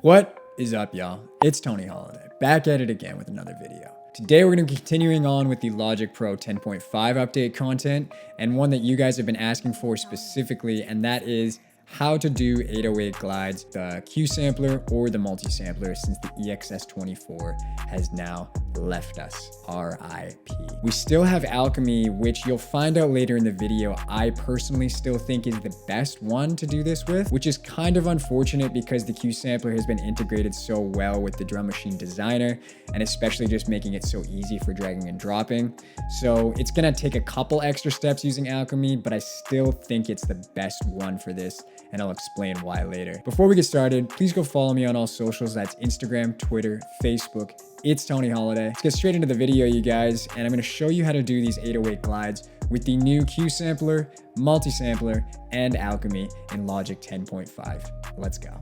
What is up, y'all? It's Tony Holiday, back at it again with another video. Today we're going to be continuing on with the Logic Pro 10.5 update content, and one that you guys have been asking for specifically, and that is how to do 808 glides, the Q sampler or the multi-sampler, since the EXS24 has now left us. RIP. We still have Alchemy, which you'll find out later in the video I personally still think is the best one to do this with, which is kind of unfortunate because the Q sampler has been integrated so well with the Drum Machine Designer, and especially just making it so easy for dragging and dropping. So it's gonna take a couple extra steps using Alchemy, but I still think it's the best one for this, and I'll explain why later. Before we get started, please go follow me on all socials. That's Instagram, Twitter, Facebook. It's Tony Holiday. Let's get straight into the video, you guys, and I'm going to show you how to do these 808 glides with the new Q sampler, multi-sampler, and Alchemy in Logic 10.5. Let's go.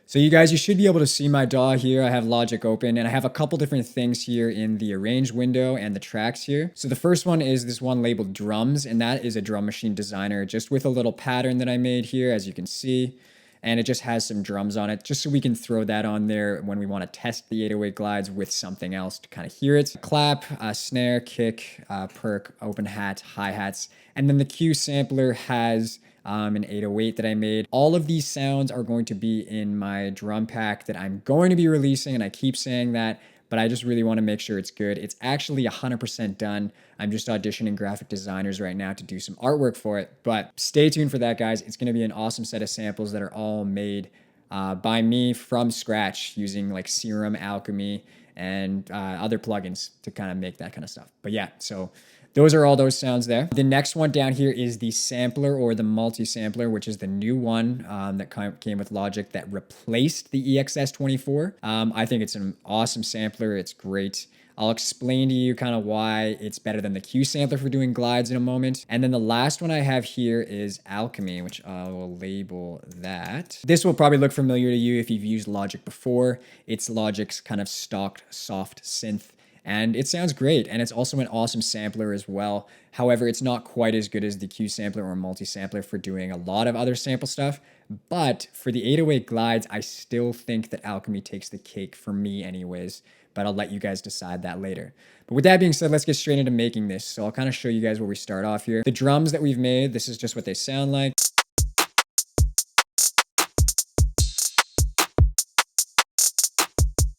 So you guys, you should be able to see my DAW here. I have Logic open, and I have a couple different things here in the arrange window and the tracks here. So the first one is this one labeled drums, and that is a Drum Machine Designer just with a little pattern that I made here, as you can see. And it just has some drums on it, just so we can throw that on there when we want to test the 808 glides with something else to kind of hear it. Clap, snare, kick, perk, open hat, hi-hats. And then the Q sampler has an 808 that I made. All of these sounds are going to be in my drum pack that I'm going to be releasing, and I keep saying that, but I just really want to make sure it's good. It's actually 100% done. I'm just auditioning graphic designers right now to do some artwork for it, but stay tuned for that, guys. It's going to be an awesome set of samples that are all made by me from scratch using like Serum, Alchemy, and other plugins to kind of make that kind of stuff. But yeah, so those are all those sounds there. The next one down here is the sampler or the multi-sampler, which is the new one that came with Logic that replaced the EXS24. I think it's an awesome sampler. It's great. I'll explain to you kind of why it's better than the Q sampler for doing glides in a moment. And then the last one I have here is Alchemy, which I will label that. This will probably look familiar to you if you've used Logic before. It's Logic's kind of stocked soft synth, and it sounds great, and it's also an awesome sampler as well. However, it's not quite as good as the Q sampler or multi-sampler for doing a lot of other sample stuff, but for the 808 glides, I still think that Alchemy takes the cake for me anyways, but I'll let you guys decide that later. But with that being said, let's get straight into making this. So I'll kind of show you guys where we start off here. The drums that we've made, this is just what they sound like.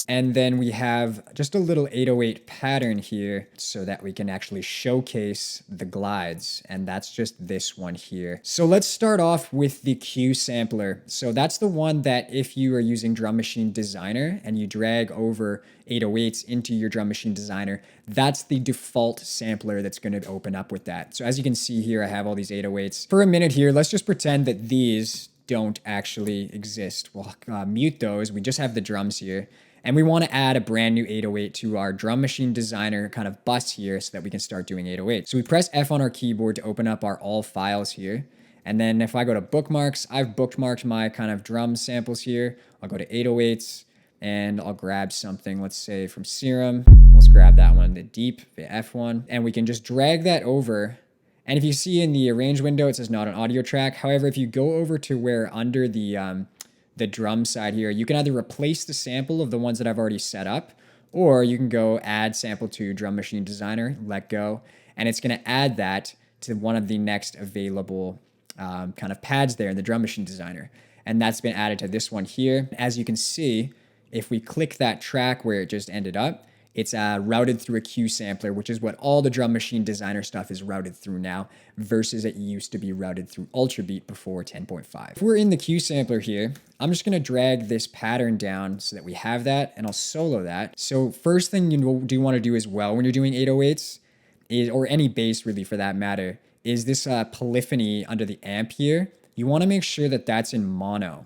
And then we have just a little 808 pattern here so that we can actually showcase the glides. And that's just this one here. So let's start off with the Q sampler. So that's the one that if you are using Drum Machine Designer and you drag over 808s into your Drum Machine Designer, that's the default sampler that's going to open up with that. So as you can see here, I have all these 808s. For a minute here, let's just pretend that these don't actually exist. We'll mute those. We just have the drums here. And we want to add a brand new 808 to our Drum Machine Designer kind of bus here so that we can start doing 808. So we press F on our keyboard to open up our all files here. And then if I go to bookmarks, I've bookmarked my kind of drum samples here. I'll go to 808s and I'll grab something, let's say from Serum. Let's grab that one, the deep, the F1. And we can just drag that over. And if you see in the arrange window, it says not an audio track. However, if you go over to where under the drum side here, you can either replace the sample of the ones that I've already set up, or you can go add sample to Drum Machine Designer, let go, and it's going to add that to one of the next available kind of pads there in the Drum Machine Designer. And that's been added to this one here. As you can see, if we click that track where it just ended up, it's routed through a Q sampler, which is what all the Drum Machine Designer stuff is routed through now, versus it used to be routed through Ultrabeat before 10.5. If we're in the Q sampler here, I'm just going to drag this pattern down so that we have that, and I'll solo that. So first thing you do want to do as well when you're doing 808s, is, or any bass really for that matter, is this polyphony under the amp here. You want to make sure that that's in mono.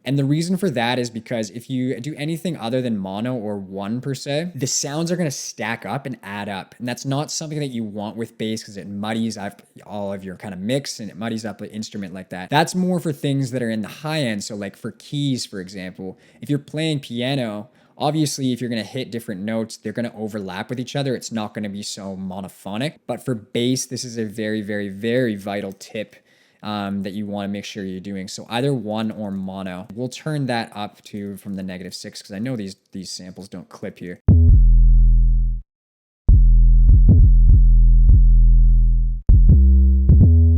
And the reason for that is because if you do anything other than mono or one per se, the sounds are going to stack up and add up. And that's not something that you want with bass because it muddies up all of your kind of mix and it muddies up an instrument like that. That's more for things that are in the high end. So like for keys, for example, if you're playing piano, obviously if you're going to hit different notes, they're going to overlap with each other. It's not going to be so monophonic. But for bass, this is a very, very, very vital tip that you want to make sure you're doing. So either one or mono. We'll turn that up to from the -6 because I know these samples don't clip here.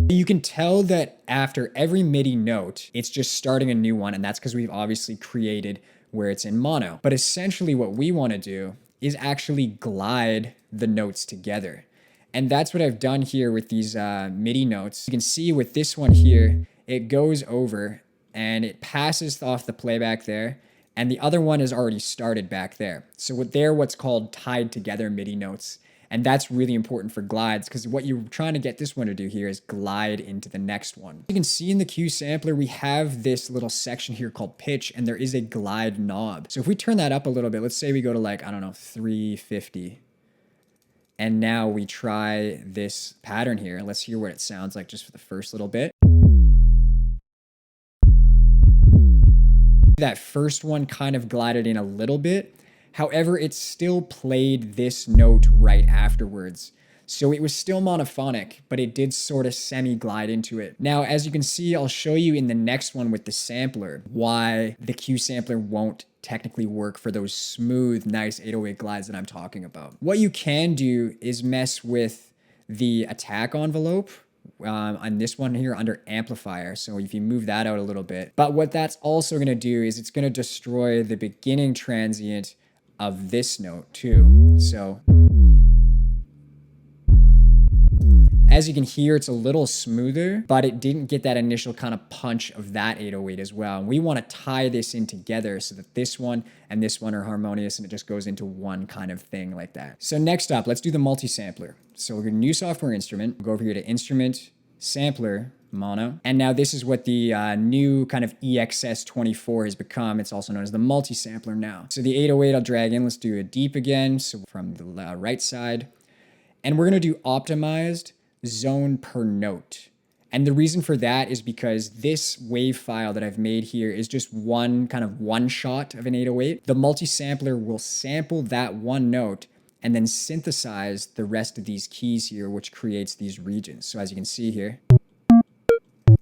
You can tell that after every MIDI note, it's just starting a new one, and that's because we've obviously created where it's in mono. But essentially what we want to do is actually glide the notes together. And that's what I've done here with these MIDI notes. You can see with this one here, it goes over and it passes off the playback there, and the other one is already started back there. So they're what's called tied together MIDI notes. And that's really important for glides because what you're trying to get this one to do here is glide into the next one. You can see in the Q sampler, we have this little section here called pitch, and there is a glide knob. So if we turn that up a little bit, let's say we go to like, I don't know, 350. And now we try this pattern here. Let's hear what it sounds like just for the first little bit. That first one kind of glided in a little bit. However, it still played this note right afterwards. So it was still monophonic, but it did sort of semi-glide into it. Now, as you can see, I'll show you in the next one with the sampler why the Q sampler won't technically work for those smooth, nice 808 glides that I'm talking about. What you can do is mess with the attack envelope on this one here under amplifier. So if you move that out a little bit. But what that's also going to do is it's going to destroy the beginning transient of this note too. So as you can hear, it's a little smoother, but it didn't get that initial kind of punch of that 808 as well. And we want to tie this in together so that this one and this one are harmonious and it just goes into one kind of thing like that. So next up, let's do the multi-sampler. So we're going to new software instrument. We'll go over here to instrument, sampler, mono. And now this is what the new kind of EXS24 has become. It's also known as the multi-sampler now. So the 808 I'll drag in. Let's do a deep again. So from the right side. And we're going to do optimized zone per note. And the reason for that is because this wave file that I've made here is just one kind of one shot of an 808. The multi-sampler will sample that one note and then synthesize the rest of these keys here, which creates these regions. So as you can see here,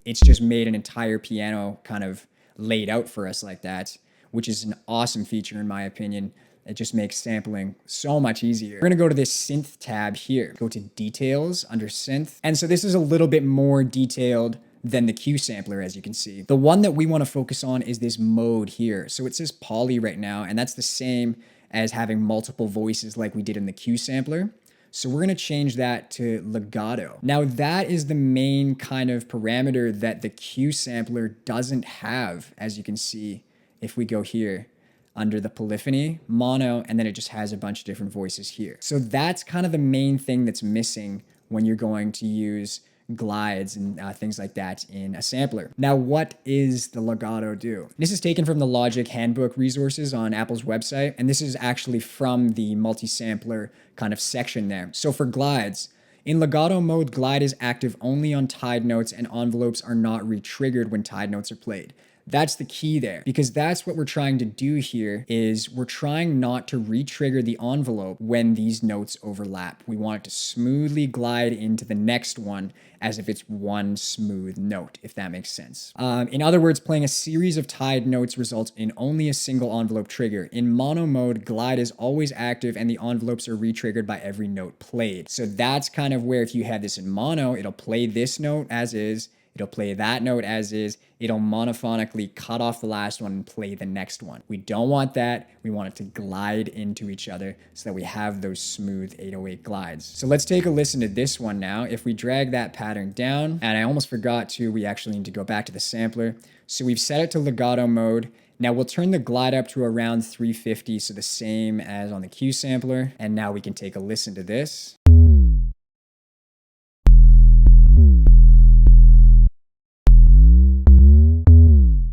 it's just made an entire piano kind of laid out for us like that, which is an awesome feature in my opinion. It just makes sampling so much easier. We're gonna go to this synth tab here, go to details under synth. And so this is a little bit more detailed than the Q sampler, as you can see. The one that we wanna focus on is this mode here. So it says poly right now, and that's the same as having multiple voices like we did in the Q sampler. So we're gonna change that to legato. Now that is the main kind of parameter that the Q sampler doesn't have, as you can see, if we go here under the polyphony, mono, and then it just has a bunch of different voices here. So that's kind of the main thing that's missing when you're going to use glides and things like that in a sampler. Now, what is the legato do? This is taken from the Logic Handbook resources on Apple's website, and this is actually from the multi-sampler kind of section there. So for glides, in legato mode, glide is active only on tied notes and envelopes are not re-triggered when tied notes are played. That's the key there, because that's what we're trying to do here is we're trying not to re-trigger the envelope when these notes overlap. We want it to smoothly glide into the next one as if it's one smooth note, if that makes sense. In other words, playing a series of tied notes results in only a single envelope trigger. In mono mode, glide is always active and the envelopes are re-triggered by every note played. So that's kind of where if you have this in mono, it'll play this note as is, it'll play that note as is, it'll monophonically cut off the last one and play the next one. We don't want that. We want it to glide into each other so that we have those smooth 808 glides. So let's take a listen to this one now. If we drag that pattern down, and I almost forgot to, we actually need to go back to the sampler. So we've set it to legato mode. Now we'll turn the glide up to around 350, so the same as on the Q sampler. And now we can take a listen to this.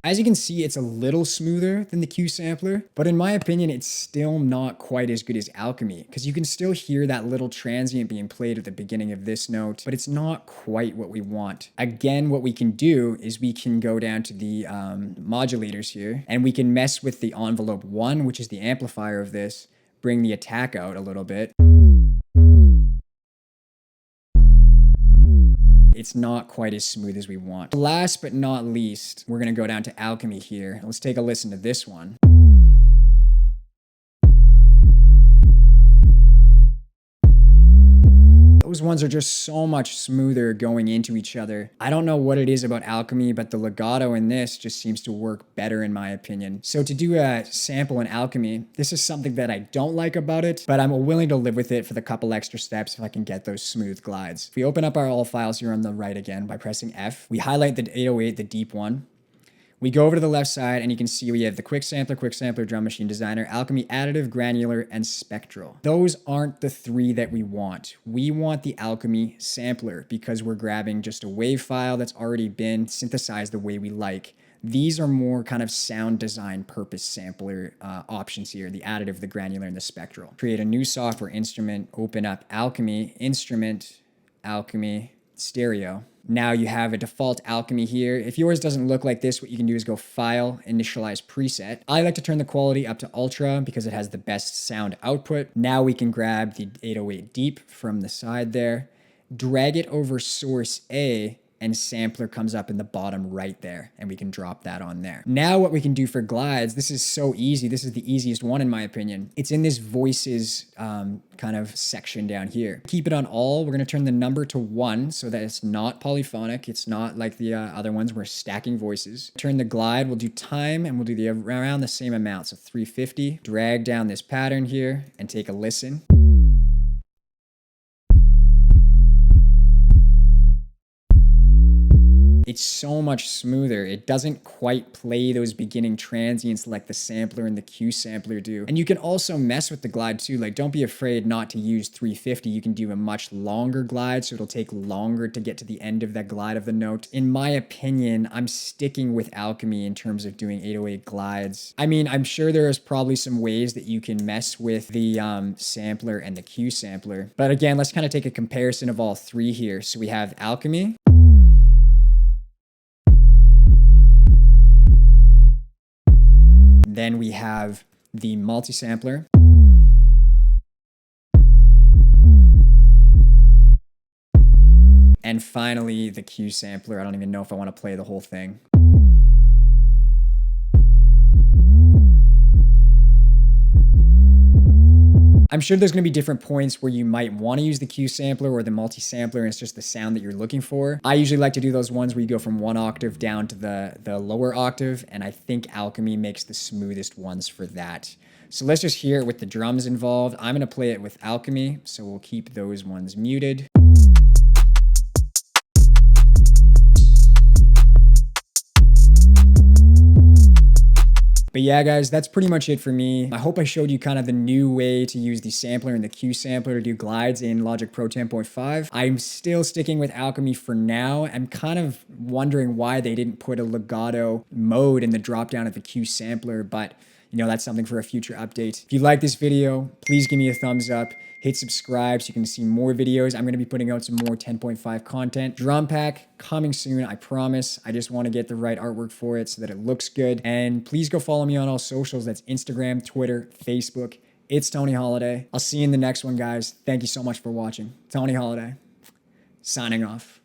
As you can see, it's a little smoother than the Q sampler, but in my opinion, it's still not quite as good as Alchemy, because you can still hear that little transient being played at the beginning of this note, but it's not quite what we want. Again, what we can do is we can go down to the modulators here, and we can mess with the envelope 1, which is the amplifier of this, bring the attack out a little bit. it's not quite as smooth as we want. Last but not least, we're gonna go down to Alchemy here. Let's take a listen to this one. Those ones are just so much smoother going into each other. I don't know what it is about Alchemy, but the legato in this just seems to work better in my opinion. So to do a sample in Alchemy, this is something that I don't like about it, but I'm willing to live with it for the couple extra steps if I can get those smooth glides. If we open up our all files here on the right again by pressing F, we highlight the 808, the deep one. We go over to the left side and you can see we have the quick sampler, drum machine designer, Alchemy additive, granular, and spectral. Those aren't the three that we want. We want the Alchemy sampler because we're grabbing just a wave file that's already been synthesized the way we like. These are more kind of sound design purpose sampler options here, the additive, the granular, and the spectral. Create a new software instrument, open up Alchemy, instrument, Alchemy, stereo. Now you have a default Alchemy here. If yours doesn't look like this, what you can do is go File, Initialize Preset. I like to turn the quality up to Ultra because it has the best sound output. Now we can grab the 808 deep from the side there, drag it over source A, and sampler comes up in the bottom right there, and we can drop that on there. Now what we can do for glides, this is so easy. This is the easiest one in my opinion. It's in this voices kind of section down here. Keep it on all. We're gonna turn the number to 1 so that it's not polyphonic. It's not like the other ones where we're stacking voices. Turn the glide, we'll do time, and we'll do around the same amount, so 350. Drag down this pattern here and take a listen. It's so much smoother. It doesn't quite play those beginning transients like the sampler and the Q sampler do. And you can also mess with the glide too. Like, don't be afraid not to use 350. You can do a much longer glide, so it'll take longer to get to the end of that glide of the note. In my opinion, I'm sticking with Alchemy in terms of doing 808 glides. I mean, I'm sure there's probably some ways that you can mess with the sampler and the Q sampler. But again, let's kind of take a comparison of all three here. So we have Alchemy. Then we have the multi-sampler. And finally, the Q sampler. I don't even know if I want to play the whole thing. I'm sure there's going to be different points where you might want to use the Q sampler or the multi-sampler and it's just the sound that you're looking for. I usually like to do those ones where you go from one octave down to the lower octave, and I think Alchemy makes the smoothest ones for that. So let's just hear it with the drums involved. I'm going to play it with Alchemy, so we'll keep those ones muted. But yeah, guys, that's pretty much it for me. I hope I showed you kind of the new way to use the sampler and the Q sampler to do glides in Logic Pro 10.5. I'm still sticking with Alchemy for now. I'm kind of wondering why they didn't put a Legato mode in the dropdown of the Q sampler, but you know, that's something for a future update. If you like this video, please give me a thumbs up. Hit subscribe so you can see more videos. I'm going to be putting out some more 10.5 content. Drum pack coming soon, I promise. I just want to get the right artwork for it so that it looks good. And please go follow me on all socials. That's Instagram, Twitter, Facebook. It's Tony Holiday. I'll see you in the next one, guys. Thank you so much for watching. Tony Holiday, signing off.